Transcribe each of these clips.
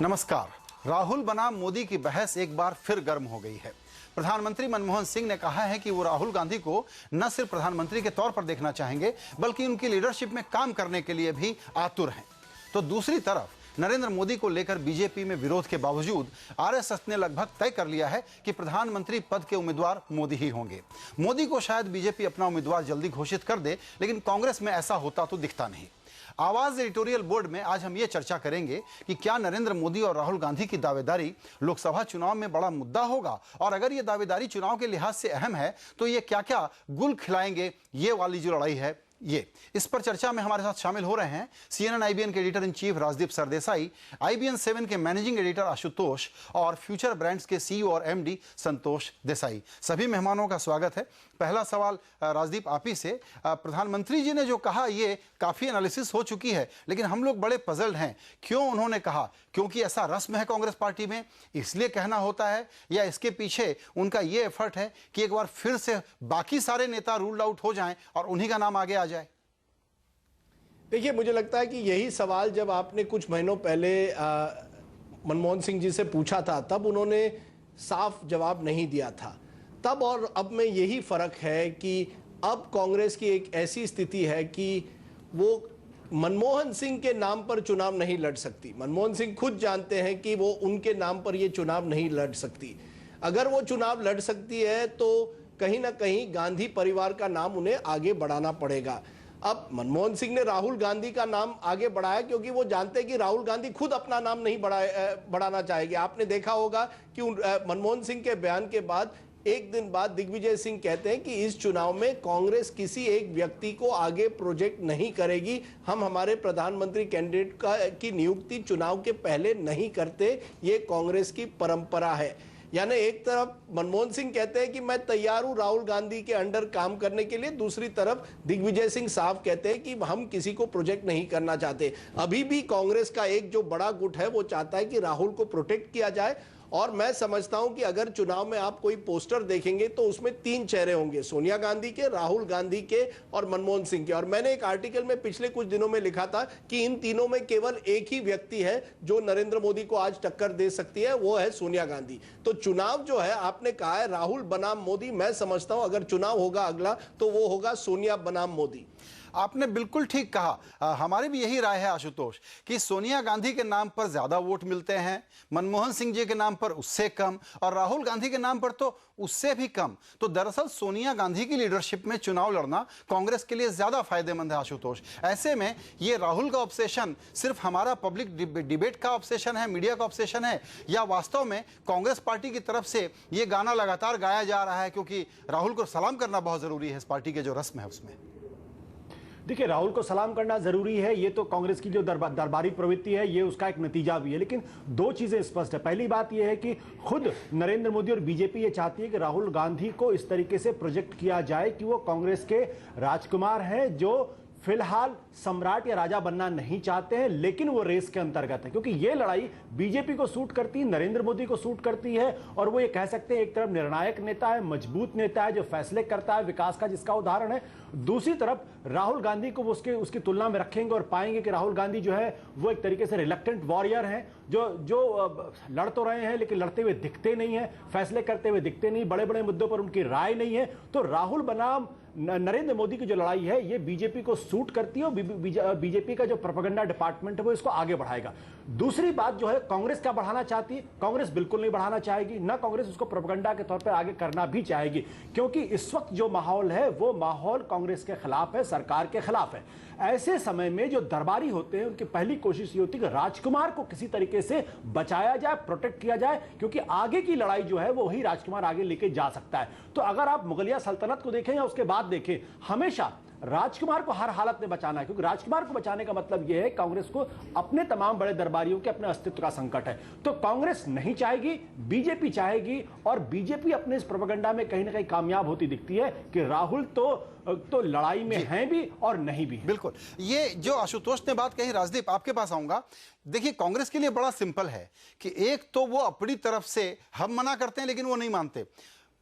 नमस्कार। राहुल बनाम मोदी की बहस एक बार फिर गर्म हो गई है। प्रधानमंत्री मनमोहन सिंह ने कहा है कि वो राहुल गांधी को न सिर्फ प्रधानमंत्री के तौर पर देखना चाहेंगे बल्कि उनकी लीडरशिप में काम करने के लिए भी आतुर हैं। तो दूसरी तरफ नरेंद्र मोदी को लेकर बीजेपी में विरोध के बावजूद आरएसएस ने लगभग तय कर लिया है कि प्रधानमंत्री पद के उम्मीदवार मोदी ही होंगे। मोदी को शायद बीजेपी अपना उम्मीदवार जल्दी घोषित कर दे, लेकिन कांग्रेस में ऐसा होता तो दिखता नहीं। आवाज एडिटोरियल बोर्ड में आज हम ये चर्चा करेंगे कि क्या नरेंद्र मोदी और राहुल गांधी की दावेदारी लोकसभा चुनाव में बड़ा मुद्दा होगा, और अगर ये दावेदारी चुनाव के लिहाज से अहम है तो ये क्या क्या गुल खिलाएंगे, ये वाली जो लड़ाई है ये। इस पर चर्चा में हमारे साथ शामिल हो रहे हैं CNN IBN के editor in chief Rajdeep Sardesai, IBN 7 के मैनेजिंग एडिटर आशुतोष और फ्यूचर ब्रांड्स के CEO और MD संतोष देसाई। सभी मेहमानों का स्वागत है। पहला सवाल राजदीप आप ही से। प्रधानमंत्री जी ने जो कहा ये काफी एनालिसिस हो चुकी है, लेकिन हम लोग बड़े पजल्ड हैं। क्यों उन्होंने कहा? क्योंकि ऐसा रस्म है कांग्रेस पार्टी में, इसलिए कहना होता है, या इसके पीछे उनका ये एफर्ट है कि एक बार फिर से बाकी सारे नेता रूल्ड आउट हो जाएं और उन्हीं का नाम आगे आ जाए? देखिए, मुझे लगता है कि यही सवाल जब आपने कुछ महीनों पहले मनमोहन सिंह जी से पूछा था, तब उन्होंने साफ जवाब नहीं दिया था। तब और अब में यही फर्क है कि अब कांग्रेस की एक ऐसी स्थिति है कि वो मनमोहन सिंह के नाम पर चुनाव नहीं लड़ सकती। मनमोहन सिंह खुद जानते हैं कि वो उनके नाम पर ये चुनाव नहीं लड़ सकती। अगर वो चुनाव लड़ सकती है तो कहीं ना कहीं गांधी परिवार का नाम उन्हें आगे बढ़ाना पड़ेगा। अब मनमोहन सिंह ने राहुल गांधी का नाम आगे बढ़ाया क्योंकि वो जानते हैं कि राहुल गांधी खुद अपना नाम नहीं बढ़ाना चाहेंगे। आपने देखा होगा कि मनमोहन सिंह के बयान के बाद एक दिन बाद दिग्विजय सिंह कहते हैं कि इस चुनाव में कांग्रेस किसी एक व्यक्ति को आगे प्रोजेक्ट नहीं करेगी। हम हमारे प्रधानमंत्री कैंडिडेट की नियुक्ति चुनाव के पहले नहीं करते, ये कांग्रेस की परंपरा है। यानी एक तरफ मनमोहन सिंह कहते हैं कि मैं तैयार हूं राहुल गांधी के अंडर काम करने के लिए, दूसरी तरफ दिग्विजय सिंह साफ कहते हैं कि हम किसी को प्रोजेक्ट नहीं करना चाहते। अभी भी कांग्रेस का एक जो बड़ा गुट है वो चाहता है कि राहुल को प्रोटेक्ट किया जाए। और मैं समझता हूं कि अगर चुनाव में आप कोई पोस्टर देखेंगे तो उसमें तीन चेहरे होंगे, सोनिया गांधी के, राहुल गांधी के और मनमोहन सिंह के। और मैंने एक आर्टिकल में पिछले कुछ दिनों में लिखा था कि इन तीनों में केवल एक ही व्यक्ति है जो नरेंद्र मोदी को आज टक्कर दे सकती है, वो है सोनिया गांधी। तो चुनाव जो है, आपने कहा है राहुल बनाम मोदी, मैं समझता हूं अगर चुनाव होगा अगला तो वो होगा सोनिया बनाम मोदी। आपने बिल्कुल ठीक कहा। हमारी भी यही राय है आशुतोष कि सोनिया गांधी के नाम पर ज्यादा वोट मिलते हैं, मनमोहन सिंह जी के नाम पर उससे कम, और राहुल गांधी के नाम पर तो उससे भी कम। तो दरअसल सोनिया गांधी की लीडरशिप में चुनाव लड़ना कांग्रेस के लिए ज्यादा फायदेमंद है आशुतोष। ऐसे में ये राहुल का ऑब्सेशन सिर्फ हमारा पब्लिक डिबेट का ऑब्सेशन है, मीडिया का ऑब्सेशन है, या वास्तव में कांग्रेस पार्टी की तरफ से ये गाना लगातार गाया जा रहा है क्योंकि राहुल को सलाम करना बहुत जरूरी है इस पार्टी के जो रस्म है उसमें? देखिए, राहुल को सलाम करना जरूरी है, ये तो कांग्रेस की जो दरबारी प्रवृत्ति है ये उसका एक नतीजा भी है। लेकिन दो चीजें स्पष्ट है। पहली बात यह है कि खुद नरेंद्र मोदी और बीजेपी ये चाहती है कि राहुल गांधी को इस तरीके से प्रोजेक्ट किया जाए कि वो कांग्रेस के राजकुमार हैं जो फिलहाल सम्राट या राजा बनना नहीं चाहते हैं, लेकिन वो रेस के अंतर्गत है, क्योंकि ये लड़ाई बीजेपी को सूट करती है, नरेंद्र मोदी को सूट करती है। और वो ये कह सकते हैं एक तरफ निर्णायक नेता है, मजबूत नेता है जो फैसले करता है, विकास का जिसका उदाहरण है। दूसरी तरफ राहुल गांधी को वो उसकी तुलना में रखेंगे और पाएंगे कि राहुल गांधी जो है वो एक तरीके से रिलक्टेंट वॉरियर हैं, जो लड़ तो रहे हैं लेकिन लड़ते हुए दिखते नहीं है, फैसले करते हुए दिखते नहीं, बड़े बड़े मुद्दों पर उनकी राय नहीं है। तो राहुल बनाम नरेंद्र मोदी की जो लड़ाई है ये बीजेपी को सूट करती है और बीजेपी का जो प्रोपेगेंडा डिपार्टमेंट है वो इसको आगे बढ़ाएगा। दूसरी बात जो है, कांग्रेस क्या बढ़ाना चाहती है? कांग्रेस बिल्कुल नहीं बढ़ाना चाहेगी, ना कांग्रेस उसको प्रोपेगेंडा के तौर पर आगे करना भी चाहेगी, क्योंकि इस वक्त जो माहौल है वो माहौल कांग्रेस के खिलाफ है, सरकार के खिलाफ है। ऐसे समय में जो दरबारी होते हैं उनकी पहली कोशिश ये होती है कि राजकुमार को किसी तरीके से बचाया जाए, प्रोटेक्ट किया जाए, क्योंकि आगे की लड़ाई जो है वो वही राजकुमार आगे लेके जा सकता है। तो अगर आप मुगलिया सल्तनत को देखें या उसके बाद देखें, हमेशा राजकुमार को हर हालत में बचाना है, क्योंकि राजकुमार को बचाने का मतलब यह है कांग्रेस को अपने तमाम बड़े दरबारियों के अपने अस्तित्व का संकट है। तो कांग्रेस नहीं चाहेगी, बीजेपी चाहेगी, और बीजेपी अपने इस प्रोपेगेंडा में कहीं ना कहीं कामयाब होती दिखती है कि राहुल तो लड़ाई में हैं भी और नहीं भी। बिल्कुल, ये जो आशुतोष ने बात कही, राजदीप आपके पास आऊंगा। देखिए, कांग्रेस के लिए बड़ा सिंपल है कि एक तो वो अपनी तरफ से हम मना करते हैं लेकिन वो नहीं मानते,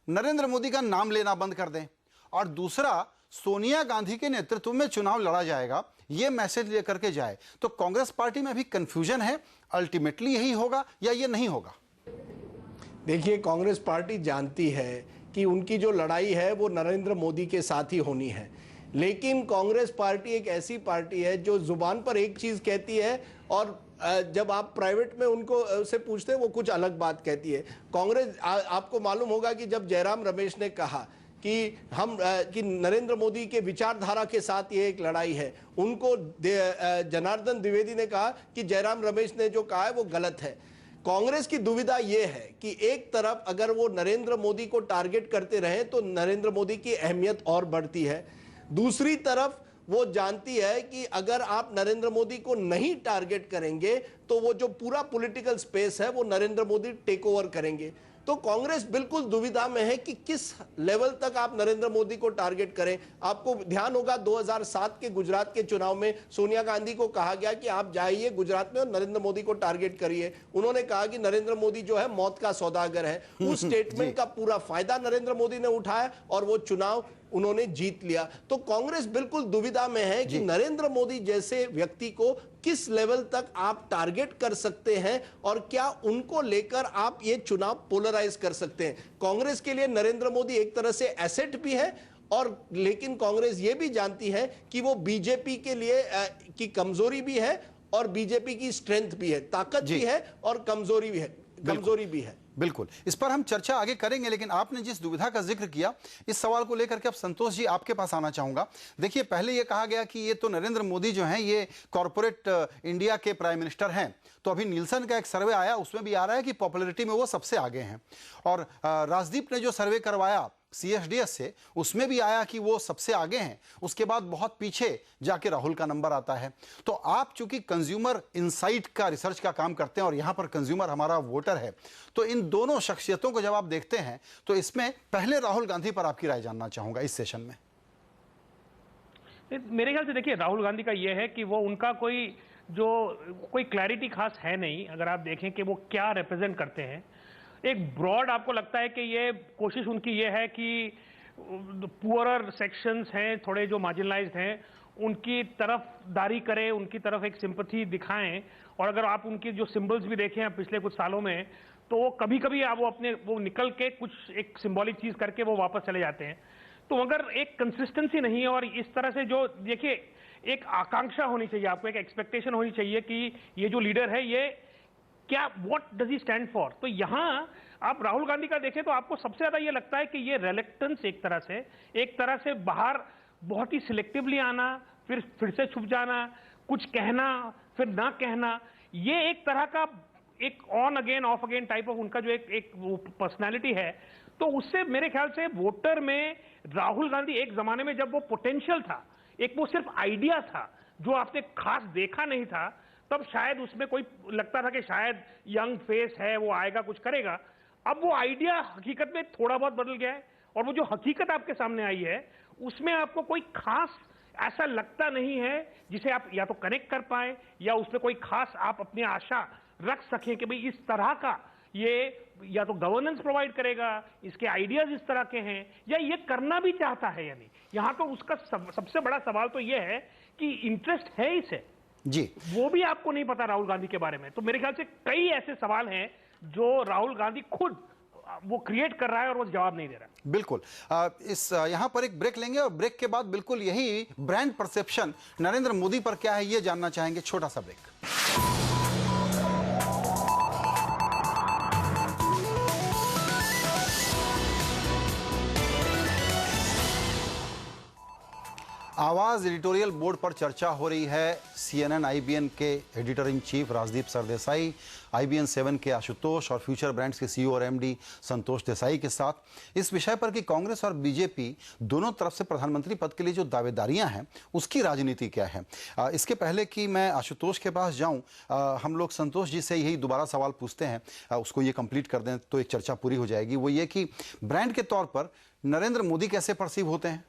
नरेंद्र मोदी का नाम लेना बंद कर दें, और दूसरा सोनिया गांधी के नेतृत्व में चुनाव लड़ा जाएगा, ये मैसेज लेकर के जाए। तो कांग्रेस पार्टी में भी कंफ्यूजन है, अल्टीमेटली यही होगा या ये नहीं होगा? देखिए, कांग्रेस पार्टी जानती है कि उनकी जो लड़ाई है वो नरेंद्र मोदी के साथ ही होनी है, लेकिन कांग्रेस पार्टी एक ऐसी पार्टी है जो जुबान पर एक चीज कहती है और जब आप प्राइवेट में उनको से पूछते हैं वो कुछ अलग बात कहती है। कांग्रेस आपको मालूम होगा कि जब जयराम रमेश ने कहा कि नरेंद्र मोदी के विचारधारा के साथ ये एक लड़ाई है, उनको जनार्दन द्विवेदी ने कहा कि जयराम रमेश ने जो कहा है वो गलत है। कांग्रेस की दुविधा यह है कि एक तरफ अगर वो नरेंद्र मोदी को टारगेट करते रहे तो नरेंद्र मोदी की अहमियत और बढ़ती है, दूसरी तरफ वो जानती है कि अगर आप नरेंद्र मोदी को नहीं टारगेट करेंगे तो वो जो पूरा पॉलिटिकल स्पेस है वो नरेंद्र मोदी टेक ओवर करेंगे। तो कांग्रेस बिल्कुल दुविधा में है कि किस लेवल तक आप नरेंद्र मोदी को टारगेट करें। आपको ध्यान होगा 2007 के गुजरात के चुनाव में सोनिया गांधी को कहा गया कि आप जाइए गुजरात में और नरेंद्र मोदी को टारगेट करिए। उन्होंने कहा कि नरेंद्र मोदी जो है मौत का सौदागर है। उस स्टेटमेंट का पूरा फायदा नरेंद्र मोदी ने उठाया और वो चुनाव उन्होंने जीत लिया। तो कांग्रेस बिल्कुल दुविधा में है कि नरेंद्र मोदी जैसे व्यक्ति को किस लेवल तक आप टारगेट कर सकते हैं और क्या उनको लेकर आप ये चुनाव पोलराइज कर सकते हैं। कांग्रेस के लिए नरेंद्र मोदी एक तरह से एसेट भी है और लेकिन कांग्रेस ये भी जानती है कि वो बीजेपी के लिए की कमजोरी भी है और बीजेपी की स्ट्रेंथ भी है, ताकत भी है और कमजोरी भी है। बिल्कुल, इस पर हम चर्चा आगे करेंगे, लेकिन आपने जिस दुविधा का जिक्र किया इस सवाल को लेकर के अब संतोष जी आपके पास आना चाहूंगा। देखिए, पहले ये कहा गया कि ये तो नरेंद्र मोदी जो हैं ये कॉर्पोरेट इंडिया के प्राइम मिनिस्टर हैं, तो अभी नीलसन का एक सर्वे आया उसमें भी आ रहा है कि पॉपुलैरिटी में वो सबसे आगे हैं, और राजदीप ने जो सर्वे करवाया CSDS से उसमें भी आया कि वो सबसे आगे हैं, उसके बाद बहुत पीछे जाके राहुल का नंबर आता है। तो आप चूंकि कंज्यूमर इनसाइट का रिसर्च का काम करते हैं और यहां पर कंज्यूमर हमारा वोटर है, तो इन दोनों शख्सियतों को जब आप देखते हैं तो इसमें पहले राहुल गांधी पर आपकी राय जानना चाहूंगा इस सेशन में। मेरे ख्याल से देखिए, राहुल गांधी का यह है कि वो उनका कोई क्लैरिटी खास है नहीं। अगर आप देखें कि वो क्या रिप्रेजेंट करते हैं, एक ब्रॉड आपको लगता है कि ये कोशिश उनकी ये है कि पुअरर सेक्शंस हैं, थोड़े जो मार्जिनलाइज्ड हैं, उनकी तरफदारी करें, उनकी तरफ एक सिंपैथी दिखाएं। और अगर आप उनकी जो सिंबल्स भी देखें पिछले कुछ सालों में, तो वो कभी कभी वो निकल के कुछ एक सिंबॉलिक चीज करके वो वापस चले जाते हैं। तो अगर एक कंसिस्टेंसी नहीं है और इस तरह से जो देखिए, एक आकांक्षा होनी चाहिए, आपको एक एक्सपेक्टेशन होनी चाहिए कि ये जो लीडर है ये क्या, what does he stand for. तो यहां आप राहुल गांधी का देखें तो आपको सबसे ज्यादा ये लगता है कि ये रेलेक्टेंस एक तरह से बाहर बहुत ही सिलेक्टिवली आना, फिर से छुप जाना, कुछ कहना फिर ना कहना, ये एक तरह का एक on again of again type of उनका जो एक पर्सनैलिटी है। तो उससे मेरे ख्याल से वोटर में राहुल गांधी एक जमाने में जब वो पोटेंशियल था, एक वो सिर्फ आइडिया था जो आपने खास देखा नहीं था, तब शायद उसमें कोई लगता था कि शायद यंग फेस है, वो आएगा कुछ करेगा। अब वो आइडिया हकीकत में थोड़ा बहुत बदल गया है और वो जो हकीकत आपके सामने आई है उसमें आपको कोई खास ऐसा लगता नहीं है जिसे आप या तो कनेक्ट कर पाए या उस पर कोई खास आप अपनी आशा रख सकें कि भाई इस तरह का ये या तो गवर्नेंस प्रोवाइड करेगा, इसके आइडियाज इस तरह के हैं, या ये करना भी चाहता है या नहीं। यहां तो उसका सबसे बड़ा सवाल तो ये है कि इंटरेस्ट है इसे जी, वो भी आपको नहीं पता राहुल गांधी के बारे में। तो मेरे ख्याल से कई ऐसे सवाल हैं जो राहुल गांधी खुद वो क्रिएट कर रहा है और वो जवाब नहीं दे रहा है। बिल्कुल। यहां पर एक ब्रेक लेंगे और ब्रेक के बाद बिल्कुल यही ब्रांड परसेप्शन नरेंद्र मोदी पर क्या है ये जानना चाहेंगे। छोटा सा ब्रेक। आवाज एडिटोरियल बोर्ड पर चर्चा हो रही है CNN IBN के editor in chief Rajdeep Sardesai, IBN 7 के आशुतोष और फ्यूचर ब्रांड्स के CEO और MD संतोष देसाई के साथ इस विषय पर कि कांग्रेस और बीजेपी दोनों तरफ से प्रधानमंत्री पद के लिए जो दावेदारियां हैं उसकी राजनीति क्या है। इसके पहले कि मैं आशुतोष के पास जाऊं, हम लोग संतोष जी से यही दोबारा सवाल पूछते हैं, उसको ये कंप्लीट कर दें तो एक चर्चा पूरी हो जाएगी। वो ये कि ब्रांड के तौर पर नरेंद्र मोदी कैसे परसीव होते हैं?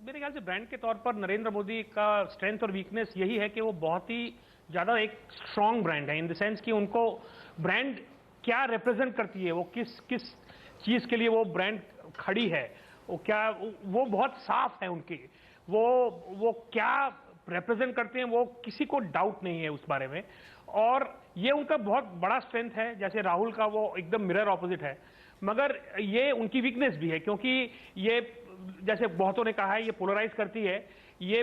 मेरे ख्याल से ब्रांड के तौर पर नरेंद्र मोदी का स्ट्रेंथ और वीकनेस यही है कि वो बहुत ही ज्यादा एक स्ट्रॉन्ग ब्रांड है, इन द सेंस कि उनको ब्रांड क्या रिप्रेजेंट करती है, वो किस चीज के लिए वो ब्रांड खड़ी है, वो बहुत साफ है उनकी, वो क्या रिप्रेजेंट करते हैं वो किसी को डाउट नहीं है उस बारे में, और ये उनका बहुत बड़ा स्ट्रेंथ है। जैसे राहुल का वो एकदम मिरर ऑपोजिट है, मगर ये उनकी वीकनेस भी है, क्योंकि ये जैसे बहुतों ने कहा है ये पोलराइज करती है। ये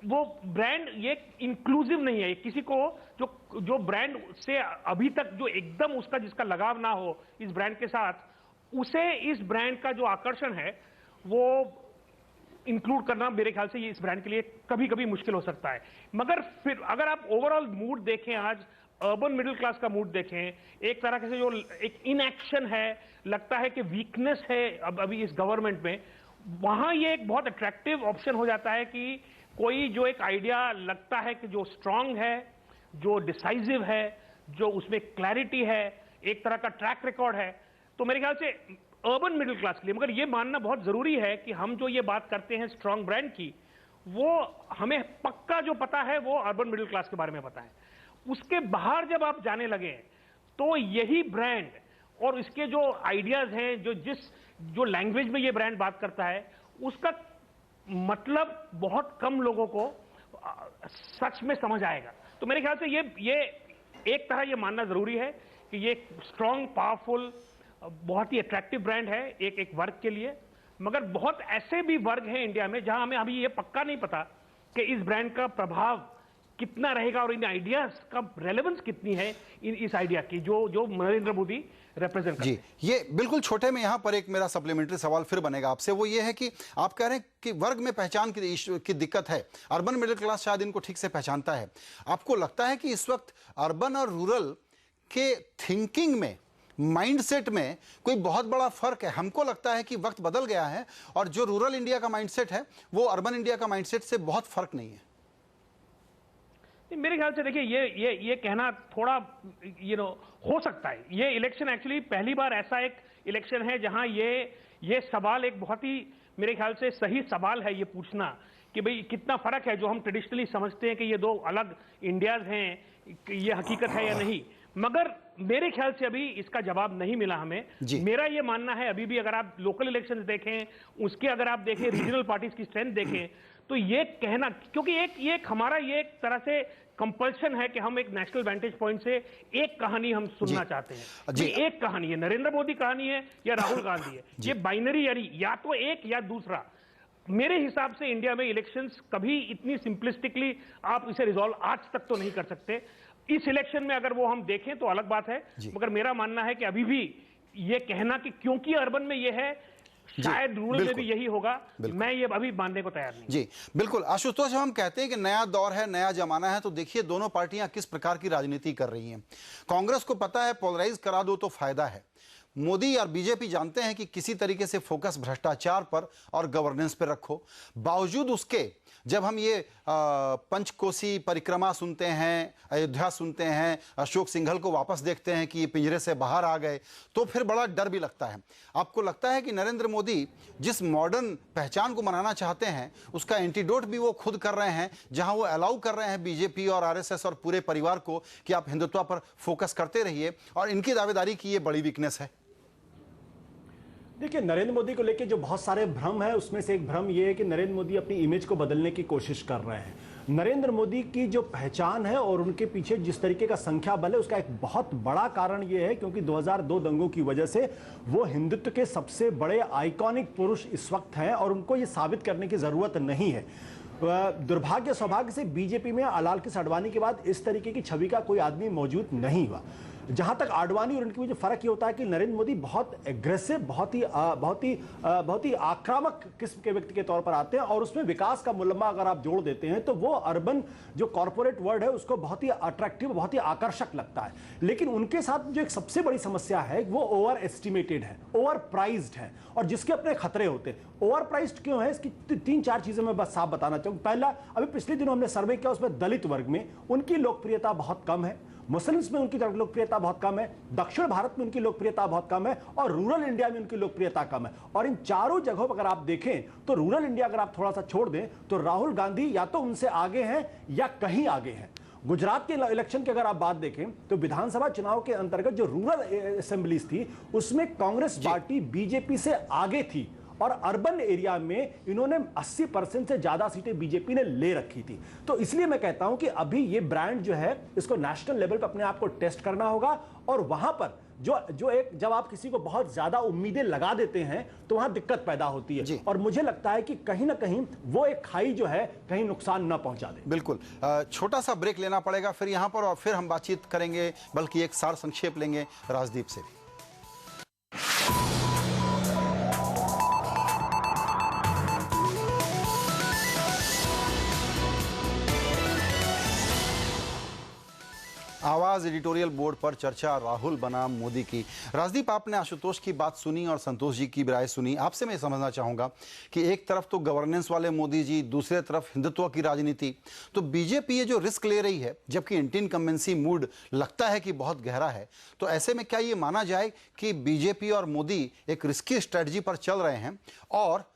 वो ब्रांड ये इंक्लूसिव नहीं है, किसी को जो ब्रांड से अभी तक जो एकदम उसका जिसका लगाव ना हो इस ब्रांड के साथ, उसे इस ब्रांड का जो आकर्षण है वो इंक्लूड करना मेरे ख्याल से ये इस ब्रांड के लिए कभी कभी मुश्किल हो सकता है। मगर फिर अगर आप ओवरऑल मूड देखें, आज अर्बन मिडिल क्लास का मूड देखें, एक तरह से जो एक इनएक्शन है, लगता है कि वीकनेस है अब अभी इस गवर्नमेंट में, वहां ये एक बहुत अट्रैक्टिव ऑप्शन हो जाता है कि कोई जो एक आइडिया लगता है कि जो स्ट्रांग है, जो डिसाइसिव है, जो उसमें क्लैरिटी है, एक तरह का ट्रैक रिकॉर्ड है, तो मेरे ख्याल से अर्बन मिडिल क्लास के लिए। मगर ये मानना बहुत जरूरी है कि हम जो ये बात करते हैं स्ट्रांग ब्रांड की, वो हमें पक्का जो पता है वो अर्बन मिडिल क्लास के बारे में पता है। उसके बाहर जब आप जाने लगे तो यही ब्रांड और इसके जो आइडियाज हैं, जो लैंग्वेज में ये ब्रांड बात करता है, उसका मतलब बहुत कम लोगों को सच में समझ आएगा। तो मेरे ख्याल से ये एक तरह ये मानना जरूरी है कि ये स्ट्रांग, पावरफुल, बहुत ही अट्रैक्टिव ब्रांड है एक वर्ग के लिए। मगर बहुत ऐसे भी वर्ग हैं इंडिया में जहां हमें अभी ये पक्का नहीं पता कि इस ब्रांड का प्रभाव कितना रहेगा और इन आइडियाज का रेलेवेंस कितनी है इस आइडिया की जो नरेंद्र मोदी रिप्रेजेंट करते हैं। जी, ये बिल्कुल छोटे में यहां पर एक मेरा सप्लीमेंट्री सवाल फिर बनेगा आपसे, वो ये है कि आप कह रहे हैं कि वर्ग में पहचान की दिक्कत है, अर्बन मिडिल क्लास शायद इनको ठीक से पहचानता है। आपको लगता है कि इस वक्त अर्बन और रूरल के थिंकिंग में, माइंडसेट में कोई बहुत बड़ा फर्क है? हमको लगता है कि वक्त बदल गया है और जो रूरल इंडिया का माइंडसेट है वो अर्बन इंडिया का माइंडसेट से बहुत फर्क नहीं है। मेरे ख्याल से देखिए ये कहना थोड़ा हो सकता है। ये इलेक्शन एक्चुअली पहली बार ऐसा एक इलेक्शन है जहां ये सवाल एक बहुत ही मेरे ख्याल से सही सवाल है ये पूछना कि भाई कितना फर्क है। जो हम ट्रेडिशनली समझते हैं कि ये दो अलग इंडियाज हैं, ये हकीकत है या नहीं, मगर मेरे ख्याल से अभी इसका जवाब नहीं मिला हमें। मेरा ये मानना है अभी भी अगर आप लोकल इलेक्शंस देखें, उसके अगर आप देखें रीजनल पार्टीज की स्ट्रेंथ देखें, तो ये कहना, क्योंकि एक हमारा ये एक तरह से कंपल्शन है कि हम एक नेशनल वेंटेज पॉइंट से एक कहानी हम सुनना चाहते हैं। जी, एक कहानी है, नरेंद्र मोदी कहानी है या राहुल गांधी है, ये बाइनरी यानी या तो एक या दूसरा। मेरे हिसाब से इंडिया में इलेक्शंस कभी इतनी सिंपलिस्टिकली आप इसे रिजॉल्व आज तक तो नहीं कर सकते। इस इलेक्शन में अगर वो हम देखें तो अलग बात है, मगर मेरा मानना है कि अभी भी ये कहना कि क्योंकि अर्बन में ये है शायद रूरल में भी यही होगा, मैं ये अभी मानने को तैयार नहीं। जी बिल्कुल आशुतोष, हम कहते हैं कि नया दौर है, नया जमाना है, तो देखिए दोनों पार्टियां किस प्रकार की राजनीति कर रही हैं। कांग्रेस को पता है पोलराइज करा दो तो फायदा है। मोदी और बीजेपी जानते हैं कि किसी तरीके से फोकस भ्रष्टाचार पर और गवर्नेंस पर रखो। बावजूद उसके जब हम ये पंचकोसी परिक्रमा सुनते हैं, अयोध्या सुनते हैं, अशोक सिंघल को वापस देखते हैं कि ये पिंजरे से बाहर आ गए, तो फिर बड़ा डर भी लगता है। आपको लगता है कि नरेंद्र मोदी जिस मॉडर्न पहचान को मनाना चाहते हैं उसका एंटीडोट भी वो खुद कर रहे हैं, जहां वो अलाउ कर रहे हैं बीजेपी और आरएसएस और पूरे परिवार को कि आप हिंदुत्व पर फोकस करते रहिए, और इनकी दावेदारी की ये बड़ी वीकनेस है? देखिए, नरेंद्र मोदी को लेकर जो बहुत सारे भ्रम है, उसमें से एक भ्रम यह है कि नरेंद्र मोदी अपनी इमेज को बदलने की कोशिश कर रहे हैं। नरेंद्र मोदी की जो पहचान है और उनके पीछे जिस तरीके का संख्या बल है, उसका एक बहुत बड़ा कारण यह है क्योंकि 2002 दंगों की वजह से वो हिंदुत्व के सबसे बड़े आइकॉनिक पुरुष इस वक्त हैं और उनको ये साबित करने की जरूरत नहीं है। दुर्भाग्य सौभाग्य से बीजेपी में अलाल कृष्ण आडवाणी के बाद इस तरीके की छवि का कोई आदमी मौजूद नहीं हुआ। जहां तक आडवाणी और उनके बीच फर्क ये होता है कि नरेंद्र मोदी बहुत एग्रेसिव, बहुत ही आक्रामक किस्म के व्यक्ति के तौर पर आते हैं और उसमें विकास का मुलम्मा अगर आप जोड़ देते हैं तो वो अर्बन जो कॉर्पोरेट वर्ल्ड है उसको बहुत ही अट्रैक्टिव, बहुत ही आकर्षक लगता है। लेकिन उनके साथ जो एक सबसे बड़ी समस्या है वो ओवर एस्टिमेटेड है, ओवर प्राइज्ड है और जिसके अपने खतरे होते हैं। ओवर प्राइज्ड क्यों है, इसकी 3-4 चीजें मैं बस साफ बताना चाहूंगा। पहला, अभी पिछले दिनों हमने सर्वे किया, उसमें दलित वर्ग में उनकी लोकप्रियता बहुत कम है, मुस्लिम्स में उनकी लोकप्रियता बहुत कम है, दक्षिण भारत में उनकी लोकप्रियता बहुत कम है और रूरल इंडिया में उनकी लोकप्रियता कम है। और इन चारों जगहों पर अगर आप देखें तो रूरल इंडिया अगर आप थोड़ा सा छोड़ दें तो राहुल गांधी या तो उनसे आगे हैं या कहीं आगे हैं। गुजरात के इलेक्शन की अगर आप बात देखें तो विधानसभा चुनाव के अंतर्गत जो रूरल असेंबलीज थी उसमें कांग्रेस पार्टी बीजेपी से आगे थी और अर्बन एरिया में इन्होंने 80% से ज्यादा सीटें बीजेपी ने ले रखी थी। तो इसलिए मैं कहता हूं कि अभी ये ब्रांड जो है इसको नेशनल लेवल पर अपने आप को टेस्ट करना होगा, और वहां पर जो एक जब आप किसी को बहुत ज्यादा उम्मीदें लगा देते हैं तो वहां दिक्कत पैदा होती है, और मुझे लगता है कि कहीं ना कहीं वो एक खाई जो है कहीं नुकसान न पहुंचा दे। बिल्कुल। छोटा सा ब्रेक लेना पड़ेगा फिर यहां पर, और फिर हम बातचीत करेंगे, बल्कि एक सार संक्षेप लेंगे राजदीप से भी। आवाज एडिटोरियल बोर्ड पर चर्चा राहुल बनाम मोदी की। राजदीप, आपने आशुतोष की बात सुनी और संतोष जी की राय सुनी। आपसे मैं समझना चाहूंगा कि एक तरफ तो गवर्नेंस वाले मोदी जी, दूसरे तरफ हिंदुत्व की राजनीति, तो बीजेपी ये जो रिस्क ले रही है, जबकि एंटी इनकम्बेंसी मूड लगता है कि बहुत गहरा है, तो ऐसे में क्या ये माना जाए कि बीजेपी और मोदी एक रिस्की स्ट्रेटजी पर चल रहे हैं और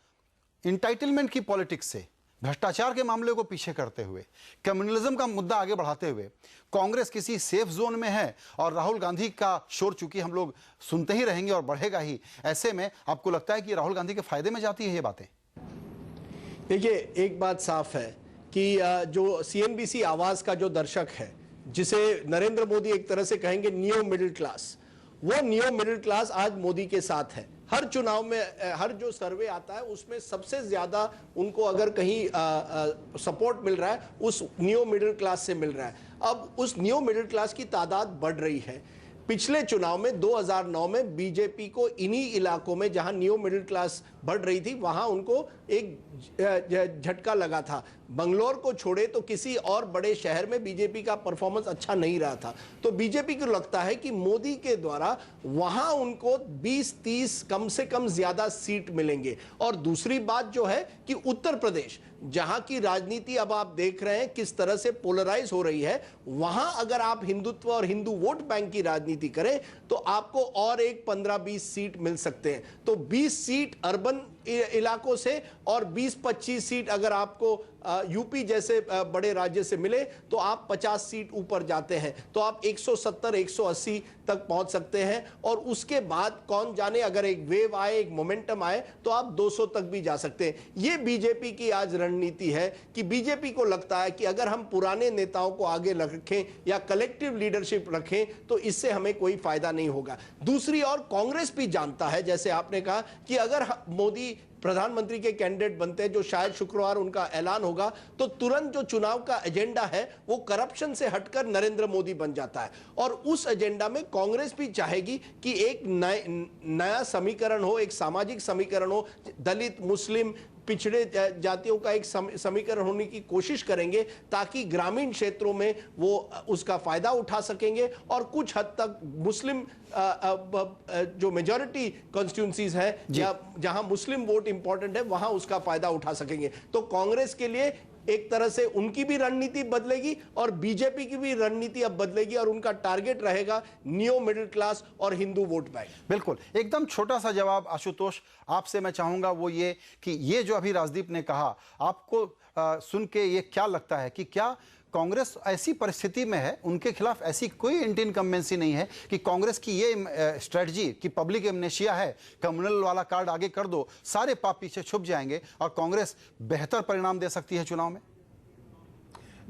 इंटाइटलमेंट की पॉलिटिक्स से, भ्रष्टाचार के मामले को पीछे करते हुए, कम्युनलिज्म का मुद्दा आगे बढ़ाते हुए कांग्रेस किसी सेफ जोन में है, और राहुल गांधी का शोर चूंकि हम लोग सुनते ही रहेंगे और बढ़ेगा ही, ऐसे में आपको लगता है कि राहुल गांधी के फायदे में जाती है ये बातें? देखिए, एक बात साफ है कि जो सीएनबीसी आवाज का जो दर्शक है, जिसे नरेंद्र मोदी एक तरह से कहेंगे नियो मिडिल क्लास, वो नियो मिडिल क्लास आज मोदी के साथ है। हर चुनाव में हर जो सर्वे आता है उसमें सबसे ज्यादा उनको अगर कहीं सपोर्ट मिल रहा है उस नियो मिडिल क्लास से मिल रहा है। अब उस नियो मिडिल क्लास की तादाद बढ़ रही है। पिछले चुनाव में 2009 में बीजेपी को इन्हीं इलाकों में जहां नियो मिडिल क्लास बढ़ रही थी वहां उनको एक झटका लगा था। बंगलोर को छोड़े तो किसी और बड़े शहर में बीजेपी का परफॉर्मेंस अच्छा नहीं रहा था। तो बीजेपी को लगता है कि मोदी के द्वारा वहां उनको 20-30 कम से कम ज्यादा सीट मिलेंगे। और दूसरी बात जो है कि उत्तर प्रदेश, जहां की राजनीति अब आप देख रहे हैं किस तरह से पोलराइज हो रही है, वहां अगर आप हिंदुत्व और हिंदू वोट बैंक की राजनीति करें तो आपको और एक 15-20 सीट मिल सकते हैं। तो 20 सीट अर्बन इलाकों से और 20-25 सीट अगर आपको यूपी जैसे बड़े राज्य से मिले तो आप 50 सीट ऊपर जाते हैं, तो आप 170-180 तक पहुंच सकते हैं। और उसके बाद कौन जाने, अगर एक वेव आए, एक मोमेंटम आए, तो आप 200 तक भी जा सकते हैं। ये बीजेपी की आज रणनीति है कि बीजेपी को लगता है कि अगर हम पुराने नेताओं को आगे रखें या कलेक्टिव लीडरशिप रखें तो इससे हमें कोई फायदा नहीं होगा। दूसरी ओर कांग्रेस भी जानता है, जैसे आपने कहा, कि अगर मोदी प्रधानमंत्री के कैंडिडेट बनते हैं, जो शायद शुक्रवार उनका ऐलान होगा, तो तुरंत जो चुनाव का एजेंडा है वो करप्शन से हटकर नरेंद्र मोदी बन जाता है। और उस एजेंडा में कांग्रेस भी चाहेगी कि एक नया समीकरण हो, एक सामाजिक समीकरण हो, दलित, मुस्लिम, पिछड़े जातियों का एक समीकरण होने की कोशिश करेंगे, ताकि ग्रामीण क्षेत्रों में वो उसका फायदा उठा सकेंगे और कुछ हद तक मुस्लिम जो मेजॉरिटी कॉन्स्टिट्यूंसीज है या जहां मुस्लिम वोट इंपॉर्टेंट है वहां उसका फायदा उठा सकेंगे। तो कांग्रेस के लिए एक तरह से उनकी भी रणनीति बदलेगी और बीजेपी की भी रणनीति अब बदलेगी और उनका टारगेट रहेगा नियो मिडिल क्लास और हिंदू वोट बैंक। बिल्कुल, एकदम छोटा सा जवाब आशुतोष आपसे मैं चाहूंगा, वो ये कि ये जो अभी राजदीप ने कहा, आपको सुन के ये क्या लगता है कि क्या कांग्रेस ऐसी परिस्थिति में है, उनके खिलाफ ऐसी कोई एंटी इनकम्बेंसी नहीं है कि कांग्रेस की ये स्ट्रेटजी कि पब्लिक एमनेशिया है, कम्युनल वाला कार्ड आगे कर दो, सारे पाप पीछे छुप जाएंगे और कांग्रेस बेहतर परिणाम दे सकती है चुनाव में?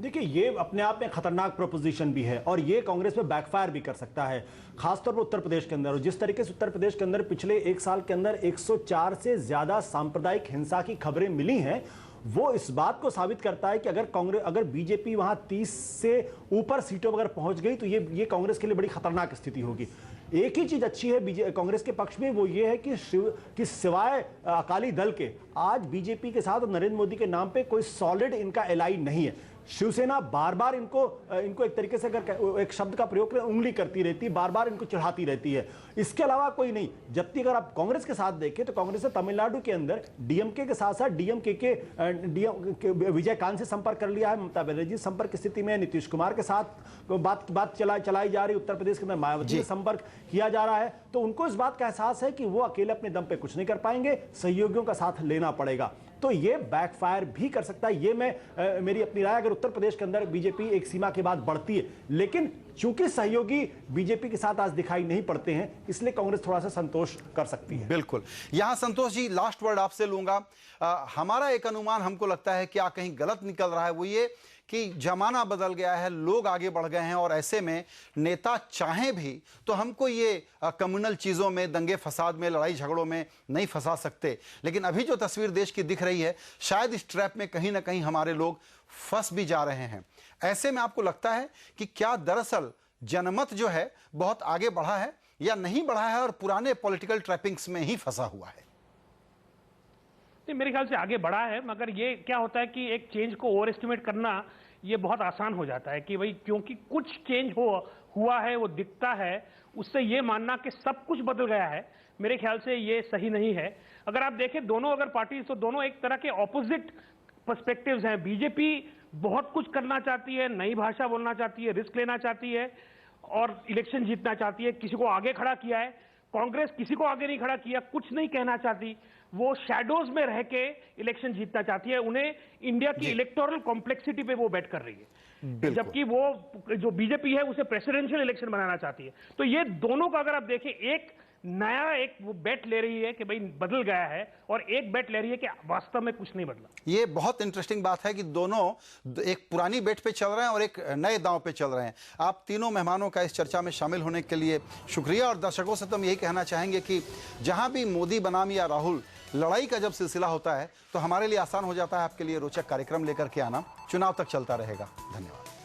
देखिए, ये अपने आप में खतरनाक प्रोपोजिशन भी है और ये कांग्रेस पे बैकफायर भी कर सकता है, खासतौर पर उत्तर प्रदेश के अंदर। और जिस तरीके से उत्तर प्रदेश के अंदर पिछले एक साल के अंदर 104 से ज्यादा सांप्रदायिक हिंसा की खबरें मिली हैं, वो इस बात को साबित करता है कि अगर बीजेपी वहां 30 से ऊपर सीटों पर अगर पहुंच गई तो ये कांग्रेस के लिए बड़ी खतरनाक स्थिति होगी। एक ही चीज अच्छी है कांग्रेस के पक्ष में, वो ये है कि सिवाय अकाली दल के आज बीजेपी के साथ और नरेंद्र मोदी के नाम पे कोई सॉलिड इनका एलाई नहीं है। शिवसेना बार बार इनको एक तरीके से अगर एक शब्द का प्रयोग करें, उंगली करती रहती है, बार बार इनको चढ़ाती रहती है। इसके अलावा कोई नहीं। जबकि अगर आप कांग्रेस के साथ देखें तो कांग्रेस ने तमिलनाडु के अंदर डीएमके के साथ साथ डीएमके के विजयकांत से संपर्क कर लिया है, ममता बनर्जी संपर्क स्थिति में, नीतीश कुमार के साथ बात चलाई जा रही है, उत्तर प्रदेश के अंदर मायावती से संपर्क किया जा रहा है। तो उनको इस बात का एहसास है कि वो अकेले अपने दम पे कुछ नहीं कर पाएंगे, सहयोगियों का साथ लेना पड़ेगा। तो ये बैकफायर भी कर सकता है। ये मेरी अपनी राय, अगर उत्तर प्रदेश के अंदर बीजेपी एक सीमा के बाद बढ़ती है, लेकिन चूंकि सहयोगी बीजेपी के साथ आज दिखाई नहीं पड़ते हैं, इसलिए कांग्रेस थोड़ा सा संतोष कर सकती है। बिल्कुल। यहां संतोष जी लास्ट वर्ड आपसे लूंगा। हमारा एक अनुमान हमको लगता है कि क्या कहीं गलत निकल रहा है, वो ये कि जमाना बदल गया है, लोग आगे बढ़ गए हैं और ऐसे में नेता चाहें भी तो हमको ये कम्युनल चीज़ों में, दंगे फसाद में, लड़ाई झगड़ों में नहीं फंसा सकते। लेकिन अभी जो तस्वीर देश की दिख रही है, शायद इस ट्रैप में कहीं ना कहीं हमारे लोग फंस भी जा रहे हैं। ऐसे में आपको लगता है कि क्या दरअसल जनमत जो है बहुत आगे बढ़ा है या नहीं बढ़ा है और पुराने पॉलिटिकल ट्रैपिंग्स में ही फंसा हुआ है? नहीं, मेरे ख्याल से आगे बढ़ा है, मगर ये क्या होता है कि एक चेंज को ओवर एस्टिमेट करना ये बहुत आसान हो जाता है कि भाई क्योंकि कुछ चेंज हुआ है, वो दिखता है, उससे ये मानना कि सब कुछ बदल गया है, मेरे ख्याल से ये सही नहीं है। अगर आप देखें दोनों अगर पार्टी, तो दोनों एक तरह के ऑपोजिट पर्सपेक्टिव्स हैं। बीजेपी बहुत कुछ करना चाहती है, नई भाषा बोलना चाहती है, रिस्क लेना चाहती है और इलेक्शन जीतना चाहती है, किसी को आगे खड़ा किया है। कांग्रेस किसी को आगे नहीं खड़ा किया, कुछ नहीं कहना चाहती, वो शैडोज में रह के इलेक्शन जीतना चाहती है। उन्हें इंडिया की इलेक्टोरल कॉम्प्लेक्सिटी पे वो बेट कर रही है, जबकि वो जो बीजेपी है उसे प्रेसिडेंशियल इलेक्शन बनाना चाहती है। तो ये दोनों का अगर आप देखें, एक नया एक वो बेट ले रही है कि भाई बदल गया है, और एक बेट ले रही है कि वास्तव में कुछ नहीं बदला। ये बहुत इंटरेस्टिंग बात है कि दोनों एक पुरानी बेट पे चल रहे हैं और एक नए दांव पे चल रहे हैं। आप तीनों मेहमानों का इस चर्चा में शामिल होने के लिए शुक्रिया। और दर्शकों से तो हम यही कहना चाहेंगे कि जहां भी मोदी बनाम या राहुल लड़ाई का जब सिलसिला होता है तो हमारे लिए आसान हो जाता है आपके लिए रोचक कार्यक्रम लेकर के आना। चुनाव तक चलता रहेगा। धन्यवाद।